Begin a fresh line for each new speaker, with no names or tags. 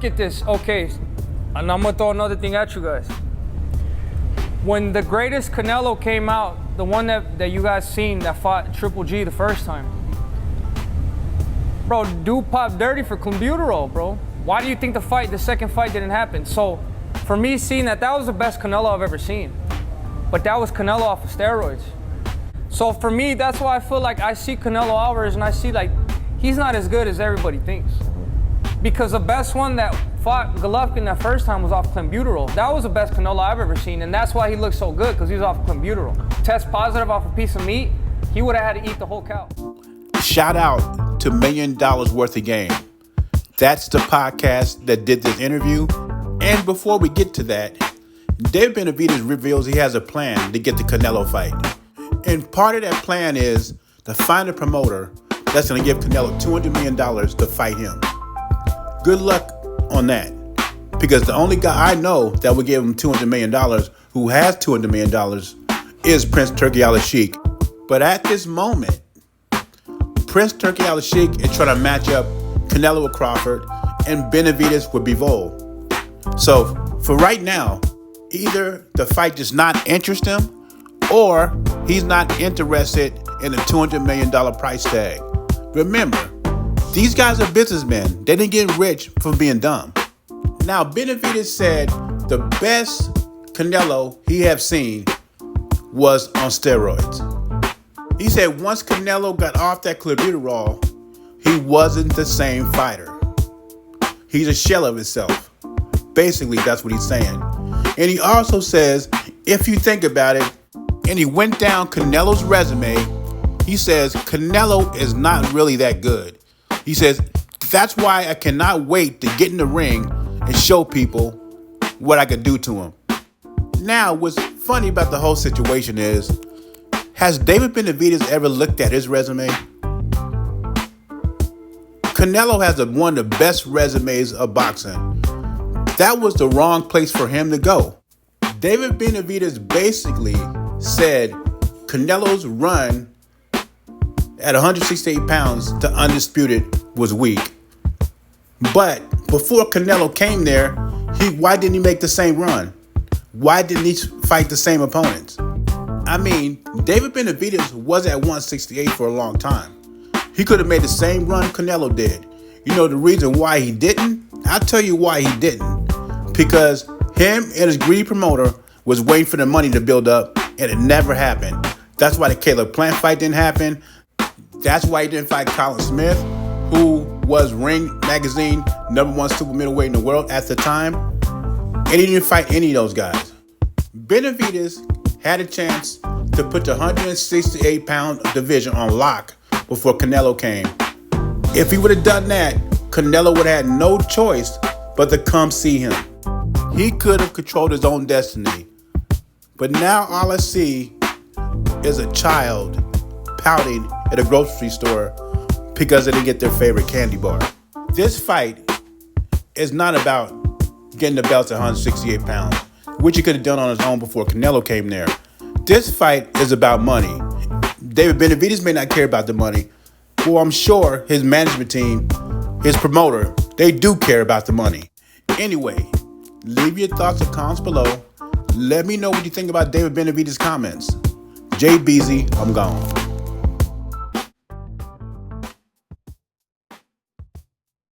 look at this, okay, and I'm gonna throw another thing at you guys. When the greatest Canelo came out, the one that you guys seen that fought Triple G the first time, bro, dude popped dirty for clenbuterol, bro. Why do you think the second fight didn't happen? So for me, seeing that was the best Canelo I've ever seen. But that was Canelo off of steroids. So for me, that's why I feel like I see Canelo Alvarez and I see like, he's not as good as everybody thinks. Because the best one that fought Golovkin that first time was off clenbuterol. That was the best Canelo I've ever seen, and that's why he looked so good, because he was off clenbuterol. Test positive off a piece of meat, he would have had to eat the whole cow.
Shout out to $1 Million Worth of Game. That's the podcast that did this interview. And before we get to that, David Benavidez reveals he has a plan to get the Canelo fight. And part of that plan is to find a promoter that's going to give Canelo $200 million to fight him. Good luck on that. Because the only guy I know that would give him $200 million, who has $200 million, is Prince Turki Al-Sheikh. But at this moment, Prince Turki Al-Sheikh is trying to match up Canelo with Crawford and Benavidez with Bivol. So for right now, either the fight does not interest him or he's not interested in a $200 million price tag. Remember, these guys are businessmen. They didn't get rich from being dumb. Now, Benavidez said the best Canelo he have seen was on steroids. He said once Canelo got off that clenbuterol, he wasn't the same fighter. He's a shell of himself. Basically, that's what he's saying. And he also says, if you think about it, and he went down Canelo's resume, he says Canelo is not really that good. He says, that's why I cannot wait to get in the ring and show people what I can do to him. Now, what's funny about the whole situation is, has David Benavidez ever looked at his resume? Canelo has one of the best resumes of boxing. That was the wrong place for him to go. David Benavidez basically said Canelo's run at 168 pounds to undisputed was weak. But before Canelo came there, why didn't he make the same run? Why didn't he fight the same opponents? I mean, David Benavidez was at 168 for a long time. He could have made the same run Canelo did. You know the reason why he didn't? I'll tell you why he didn't. Because him and his greedy promoter was waiting for the money to build up, and it never happened. That's why the Caleb Plant fight didn't happen. That's why he didn't fight Colin Smith, who was Ring Magazine #1 super middleweight in the world at the time. And he didn't fight any of those guys. Benavidez had a chance to put the 168-pound division on lock before Canelo came. If he would have done that, Canelo would have had no choice but to come see him. He could have controlled his own destiny. But now all I see is a child pouting at a grocery store because they didn't get their favorite candy bar. This fight is not about getting the belts at 168 pounds, which he could have done on his own before Canelo came there. This fight is about money. David Benavidez may not care about the money. Well, I'm sure his management team, his promoter, they do care about the money. Anyway, leave your thoughts and comments below. Let me know what you think about David Benavidez's comments. Jay Beasy, I'm gone.